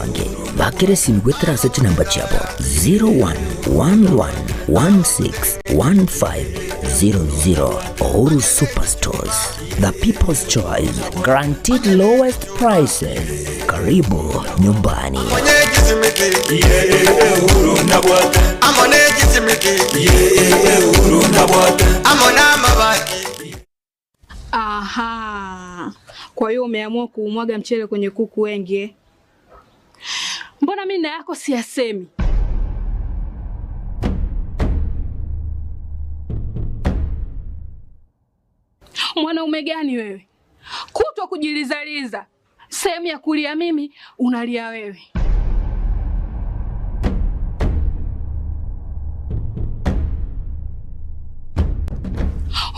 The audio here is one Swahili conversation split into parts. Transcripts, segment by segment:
mange bakire simu gweterase chinamba chabo 0111161500. Oru Superstores, the people's choice, guaranteed lowest prices. Karibu nyumbani. Aha, kwa hiyo umeamua kuumwaga mchele kwenye kuku wengi. Mbona mimi na yako siyasemi? Mwanaume gani wewe? Kutwa kujilizaliza. Sehemu ya kulia mimi, unalia wewe.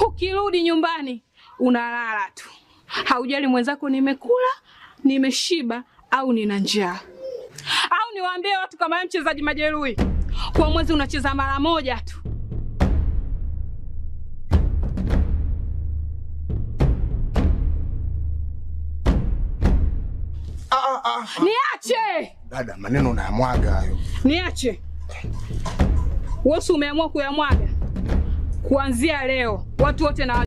Ukirudi nyumbani, unalala tu. Haujali mwenzako nimekula, nimeshiba au nina njaa. Au niwaambie watu kama wewe mchezaji majeruhi, kwa mwezi unacheza mara moja tu. Niache! Dada, maneno unayamwaga hayo. Niache. Wewe umeamua kuyamwaga. Kuanzia leo, watu wote na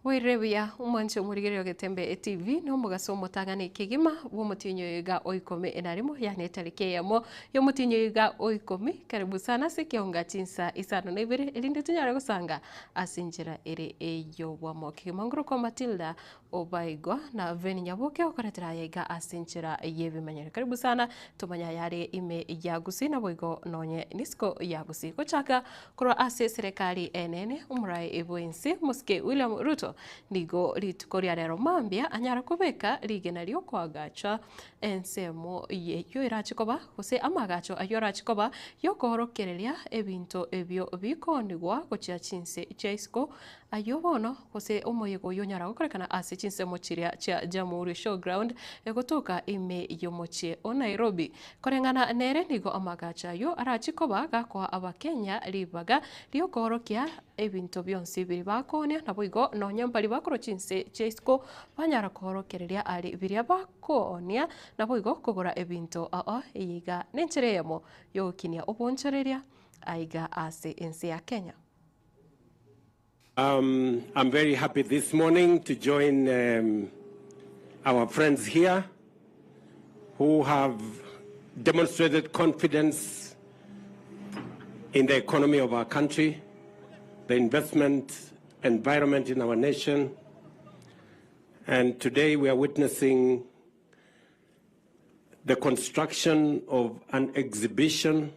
Wirebia umancho murigero Getembe TV no mugaso mutagane kigima wo mutinyo yiga oikome enarimo yani tarike yamo yo mutinyo yiga oikome. Karibu sana Ekeonga Chinsa Isano na Ibere elinde tunyara gusanga asinjira ere eyo wa mokigima ngoro kwa Matildah Obaigwa na veni nyaboke okoretera yiga asinjira yevi manyere. Karibu sana tumanya yare ime yagusi na boigo nonye nisko yagusi kochaka koro ase serikali enene umurai eboinsi muske William Ruto nigo ritukoria rero mambia anyara kubeka rigena ryo kwagacha ensemo yeyo irachikoba gose amagacho ayorachikoba yokohorokereria ebinto ebyo bikonigwa gocha Chinsa chaisko ayobono gose omoyego yonyara gukorekana ase chinsemo chiria cha Jamhuri Showground egotoka ime yomochie o Nairobi korengana nere nigo amagacha yo arachikoba gakwa abakenya ribaga ryokohorokia ebinto byonsi biri bakonia naboigo nonyambali bakoro Chinsa chaisko banyara kohorokereria ari biria bakonia naboigo kugura ebinto iga nenchereyemo yokinia obonchereria aiga ase ensi ya Kenya. I'm very happy this morning to join our friends here who have demonstrated confidence in the economy of our country, the investment environment in our nation. And today we are witnessing the construction of an exhibition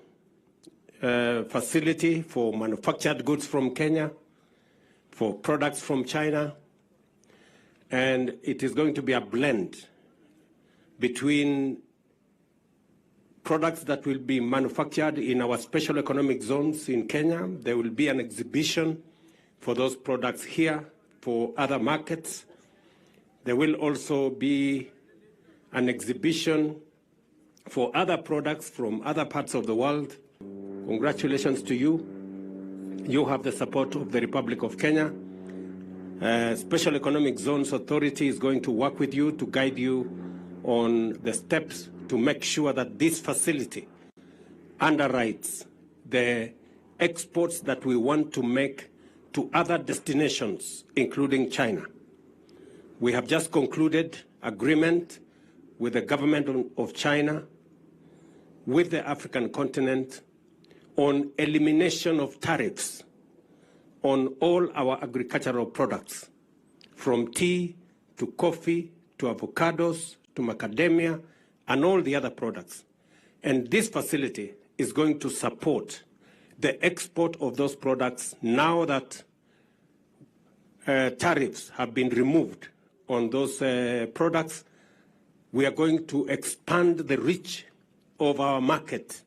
facility for manufactured goods from Kenya, for products from China, and it is going to be a blend between products that will be manufactured in our special economic zones in Kenya. There will be an exhibition for those products here for other markets. There will also be an exhibition for other products from other parts of the world. Congratulations to you. You have the support of the Republic of Kenya. Special Economic Zones Authority is going to work with you to guide you on the steps to make sure that this facility underwrites the exports that we want to make to other destinations, including China. We have just concluded agreement with the government of China, with the African continent, on elimination of tariffs on all our agricultural products, from tea to coffee to avocados to macadamia and all the other products. And this facility is going to support the export of those products now that tariffs have been removed on those products. we are going to expand the reach of our market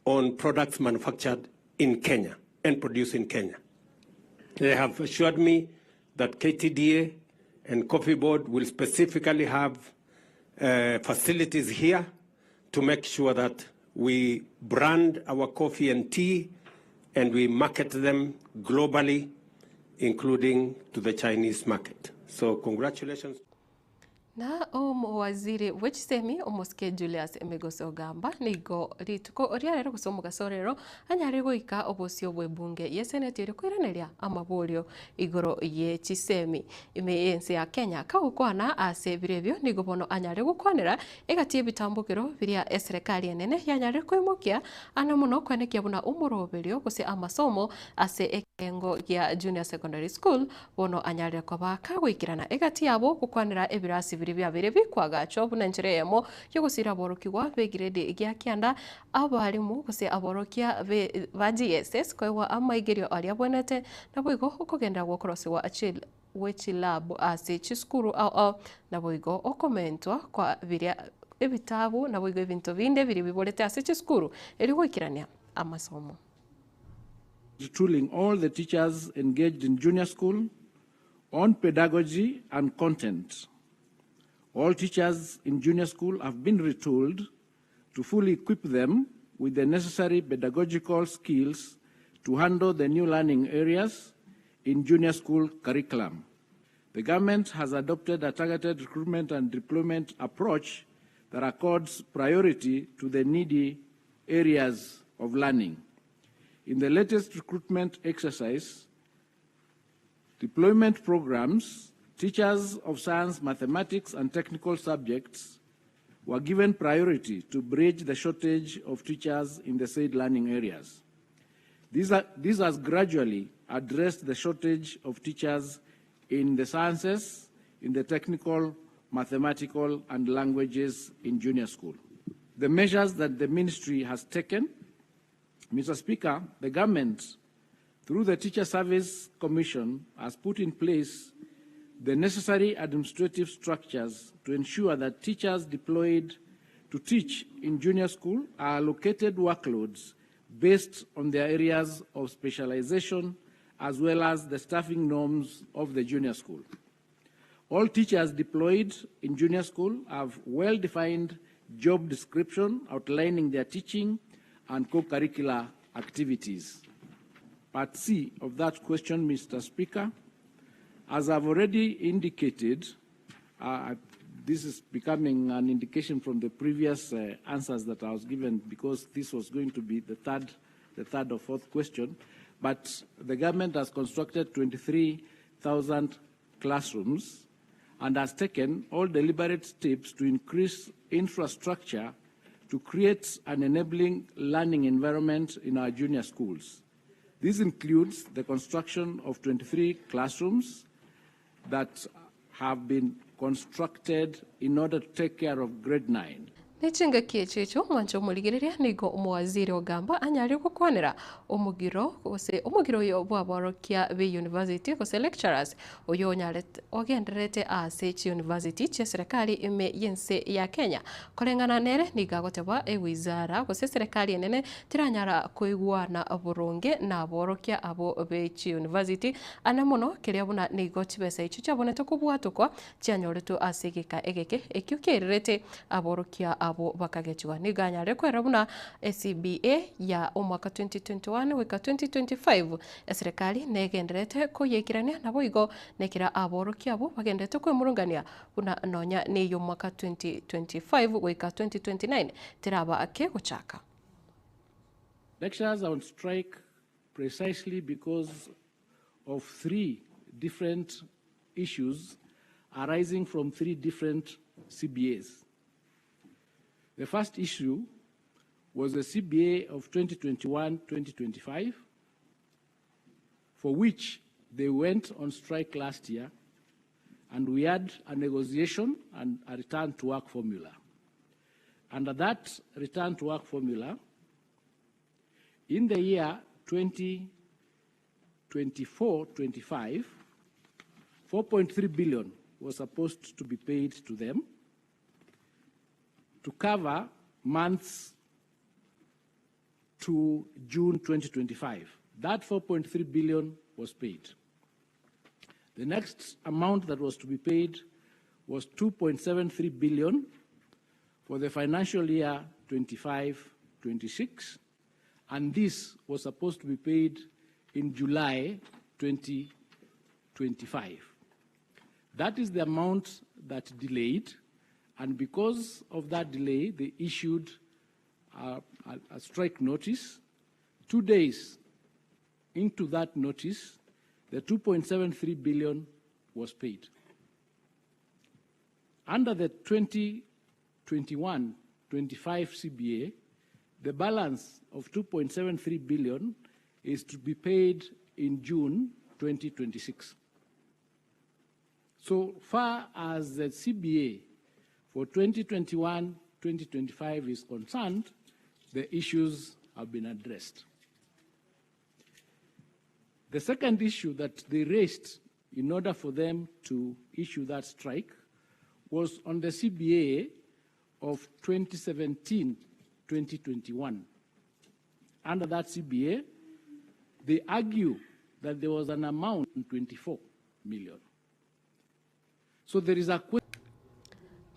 on products manufactured in Kenya and produced in Kenya. They have assured me that KTDA and Coffee Board will specifically have facilities here to make sure that we brand our coffee and tea and we market them globally, including to the Chinese market. So congratulations. Na waziri w'ekisemi omusike Julius Emigoso gamba nigo rituko oria rero gusoma gasorero anyare goika obosio bwebunge yeseneti iri kwiranĩria amabolio igoro ye kisemi imeyense ya Kenya kagukwana ase birebyo nigo bono anyare gukwanira egatie bitambukiro biria serikali enene yanyare kwimokia ana muno kwanekia buna umoroberio guse amasomo ase Ekeonga ya Junior Secondary School bono anyare kwabaka gwikirana egati yabo gukwanira ebirasi biri bikwaga chobu na njire yemo yogusira borokigwa be grade gya kyanda abarimu guse aborokia be ba GSS kwa amaigerio aria bonete na boigo ukogenda gwokorosiwa achil wechi lab ase chiskuru au na boigo okomentwa kwa biria ebitabu na boigo ebinto binde biri bibolete ase chiskuru eri gwikirania amasomo. Tooling all the teachers engaged in junior school on pedagogy and content. All teachers in junior school have been retooled to fully equip them with the necessary pedagogical skills to handle the new learning areas in junior school curriculum. The government has adopted a targeted recruitment and deployment approach that accords priority to the needy areas of learning. In the latest recruitment exercise, deployment programs, teachers of science, mathematics, and technical subjects were given priority to bridge the shortage of teachers in the said learning areas. This has gradually addressed the shortage of teachers in the sciences, in the technical, mathematical, and languages in junior school. The measures that the ministry has taken, Mr. Speaker, the government, through the Teacher Service Commission, has put in place the necessary administrative structures to ensure that teachers deployed to teach in junior school are allocated workloads based on their areas of specialization as well as the staffing norms of the junior school. All teachers deployed in junior school have well-defined job description outlining their teaching and co-curricular activities. Part C of that question, Mr. Speaker, as I've already indicated, this is becoming an indication from the previous answers that I was given because this was going to be the third or fourth question, but the government has constructed 23,000 classrooms and has taken all deliberate steps to increase infrastructure to create an enabling learning environment in our junior schools. This includes the construction of 23 classrooms that have been constructed in order to take care of grade 9. Nechinga kiechecho mwancho muligereria nigo umwaziri ogamba anyari gukwanira umugiro yo bwaborokia be university gose lecturers oyo nyarete ogenderete ase university che serikali ime yense ya Kenya kolengana nere nigagoteba wizara gose serikali enene tiranyara koigwana aburunge na aborokia abo be university anamono keria buna nigo chibesa icho chabonete kubwatoko cyanyoreto ase gika egeke ekyukerete aborokia abo bakagetiwa niganyare kwera buna SCBA ya umwaka 2021 wika 2025 serikali negenderete kuyekirania nabo igo nekira aborokia abo bagendete kwemurungania buna nonya ni yo mwaka 2025 wika 2029 tiraba ake guchaka. Lecturers are on strike precisely because of three different issues arising from three different CBAs. The first issue was the CBA of 2021-2025, for which they went on strike last year, and we had a negotiation and a return to work formula. Under that return to work formula, in the year 2024-25, 4.3 billion was supposed to be paid to them. to cover months to June 2025. That 4.3 billion was paid. The next amount that was to be paid was 2.73 billion for the financial year 25-26, and this was supposed to be paid in July 2025. That is the amount that delayed, and because of that delay, they issued a strike notice. 2 days into that notice, the 2.73 billion was paid. Under the 2021-25 CBA, the balance of 2.73 billion is to be paid in June 2026. So far as the CBA for 2021-2025 is concerned, the issues have been addressed. The second issue that they raised in order for them to issue that strike was on the CBA of 2017-2021. Under that CBA, they argue that there was an amount of 24 million. So there is a question.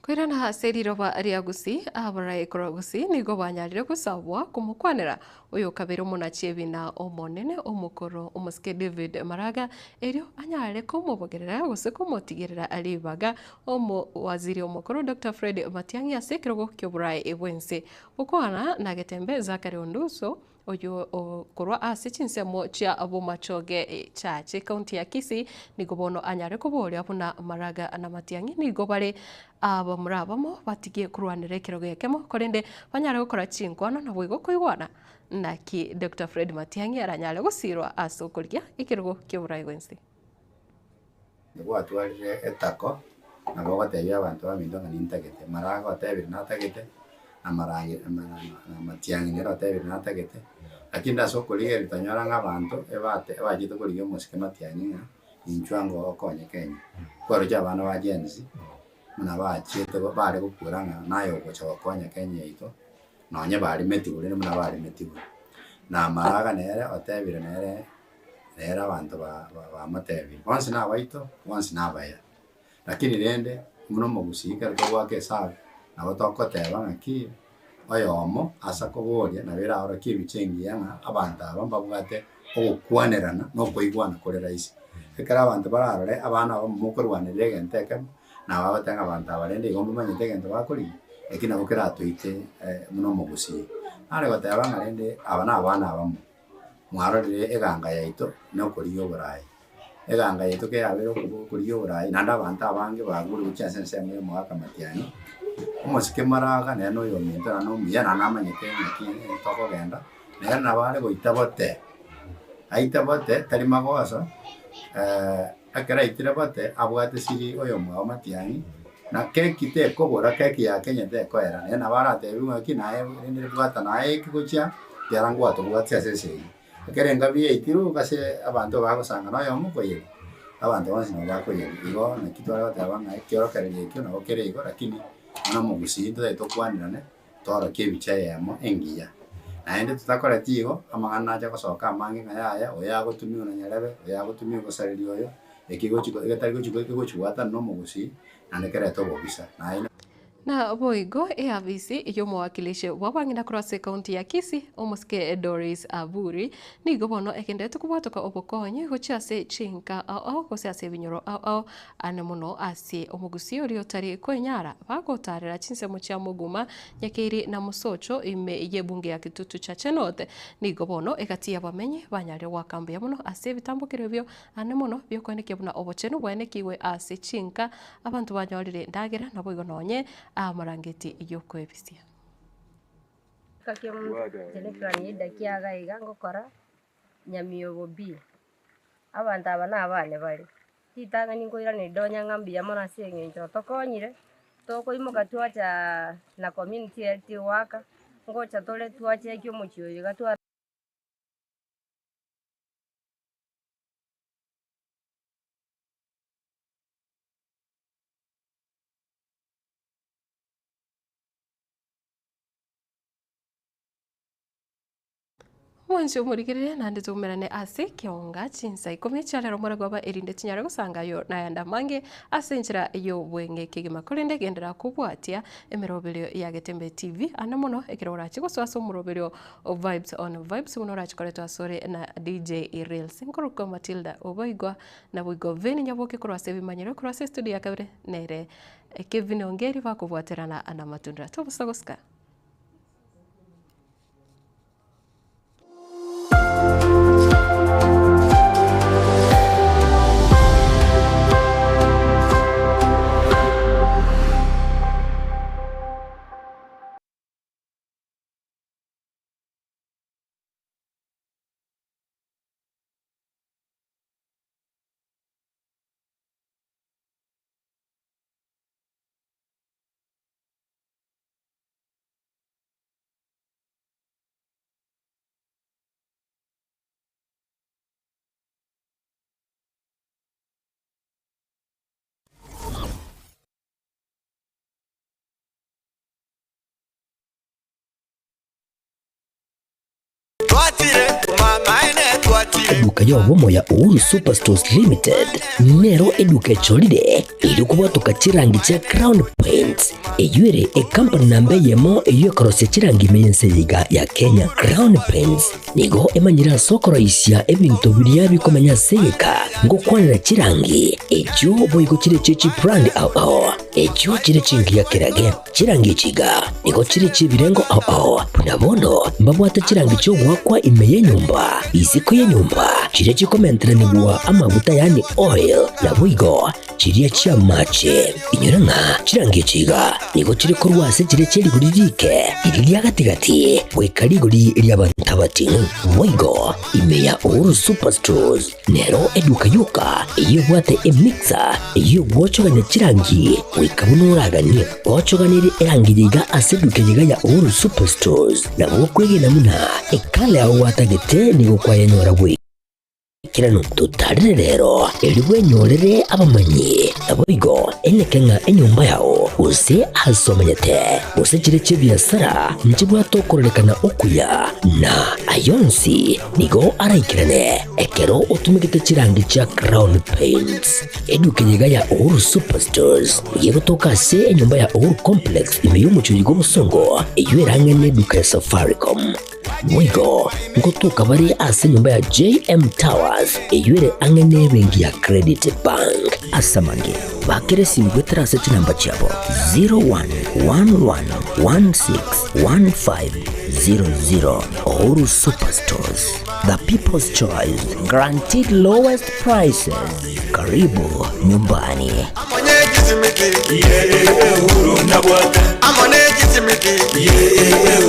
Kwirana haseri roba ria gusi abara ikoro gusi nigo banyarire gusabwa kumukwanira uyu kabiro munachibi na omonene omukoro omuske David Maraga erio anyarire kumubogerera guse kumutigirira alibaga omu waziri omukoro Dr. Fred Matiang'i asekero kyoburaye ebwense ukwana na Getembe Television oyo okorwa ase chinsemo chia abo machoge chache county ya Kisii nigo bono anyare kuboria buna Maraga na Matiang'i nigo bare abo murabamo batigie kurwanira kirogo yakemo korende banyare gukora chinkwana na bwigo kuigwana naki Dr. Fred Matiang'i aranyare gusirwa asokoria ikirogo kyoburayi Wednesday Ndwa atwarire etako na bagotebya abantu baminto nintagete Maraga atebire natagete na Marangi na Matiang'i nero atebire natagete lakini asokoria ritanyara ng'abantu ebagite kuriga musike Matiang'i inchwango okonye Kenya kwaro cy'abana ba Genzi muna bachite bari gukuranga nayo gocha okonye Kenya ito nonye bari metigure muna bari metigure na Maraga nere atebire nere abantu ba Matebi once na baito once na baya lakini rende muno mugusika rwo gwake sabe na batokoteba ngaki oyomo asa kuboria na bera ora kibicengia nga abantu abamba bwate okukwanerana no kuigwana kore raisi ekara abantu bararore abana bamukorwanire genteke na babatanga abantu abarende igomba manyete gento bakuri ekina bukira tuite muno mugusi are goteba ngarende abana abamu mwarorire eganga yaito no kuriyo burayi eganga yaito ke abero kuriyo burayi nanda abantu abange baguri uchasense mu mwaka Matiang'i umusike Maraga neno yo minta no muyana namanyete ngiki toko genda nena bale goitabote aitabote tari magosa akara itirabote abwate siri oyo mwa Matiang'i na keki te kobora keki ya Kenya te koera nena barate biwa kinae ndire bwata nae kikucha yarangwa to bwatse sese kerenga bie itiru kase abantu bagosanga nayo mukoye abantu bose nabakoye igo nakitwara batabanga kioro kareye kyo nabo kerego lakini ana mugusinto de tokwanirane toro kebicha yamo engiya naende tutakora tigo amagana acha kosoka amange ngaya oya gotumio na nyarebe oya gotumio gosariri oyo ekigo chiko egatari go chwata no mugusi nandekera to bobisa naende na boigo ABC yo mwakilishi wabangina cross county ya Kisii omuske Doris Aburi nigo bono ekendete kubatoka obokonye gochase chinka ao gosiase binyoro ao anemuno ase omugusi ori otari kwenyara bagotarira chinse mucha muguma nyakiri na musocho ime yebunge ya kitutu cha Chenote nigo bono egatia bamenye banyare wakambe yamuno ase bitambukire byo anemuno byo kweneke buna obocheno bwenekiwe ase chinka abantu banyorire ndagira na boigo nonye amarangeti yoko ebisia kakia telefoni dakiaga iga ngokora nyamiyogo bi abantu aba nabane bari titanga ningoira ni donya ngambia mona senge ntro tokonyire tokoimoka tuacha na community health worker ngocha tole tuache kyo muchiyo yiga mwanzo murigirire nandi tumerane ase Ekeonga Chinsa ikumi charero muragwa erinde tinyara gusangayo na yanda mange ase njira yo bwenge kigima kurinde gendera kubwatia emeroberio ya Getembe TV ana muno ekirora chiguswaso muroberio of vibes on vibes unora chikoleto asore na DJ Irel Sinkuruko Matildah Obaigwa na bwigo veni nyaboke kurwa sevi manyero kurwa studio ya kabire nere Kevin Ongeri bakubwaterana ana matundra tobusagoska. Eduka yobomo ya Uhuru Superstores Limited nero eduka echolide ili kubwatuka chirangi cha Crown Paints eyure company nambe yemo eyo korose chirangi mense yiga ya Kenya. Crown Paints nigo emanyira sokoro isya ebintu biriya bikomanya seka ngo kwanira chirangi ejo boyiko chire chichi brand ao ejo chire chingi ya kirage chirangi chiga nigo chire chibirengo ao punabono mbabwata chirangi cyo gwakwa imeye nyumba iziko ye nyumba chire chikomenteranibwa amavuta yani oil na bwigo chiriya chia mache inyoranga chirangi chiga nigo chire korwase chire cheri guririke iriya gatigati wekariguri lyabantabati bwigo imeya Uhuru Superstores nero eduka yuka iyo bwate emixer iyo bwochoganya chirangi wikabunuraganye bwochoganire erangi yiga aseduke yiga ya Uhuru Superstores na bwokwege namuna ekale aho watagete nigo kwayanyora bwe kirano tutarire rero eliwe nyorere abamanyi abigo enekenga enyumba yao use hasomanyete use chire chibiasara njibwa tokorekana okuya na ayonsi nigo araikirane ekero utumikite chirangi cha Crown Paints eduke yiga ya Uhuru Superstores yego tokase enyumba ya Uhuru Complex imeyumucho yigo musongo eywerangene duka ya Safaricom mwigo ngotuka bari ase nyumba ya JM Towers eyure angene bengi ya Credit Bank asamange bakere simgwetera seti namba chabo 0111161500. Uhuru Superstores, the people's choice, guaranteed lowest prices. Karibu nyumbani.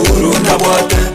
Uhuru nabwate.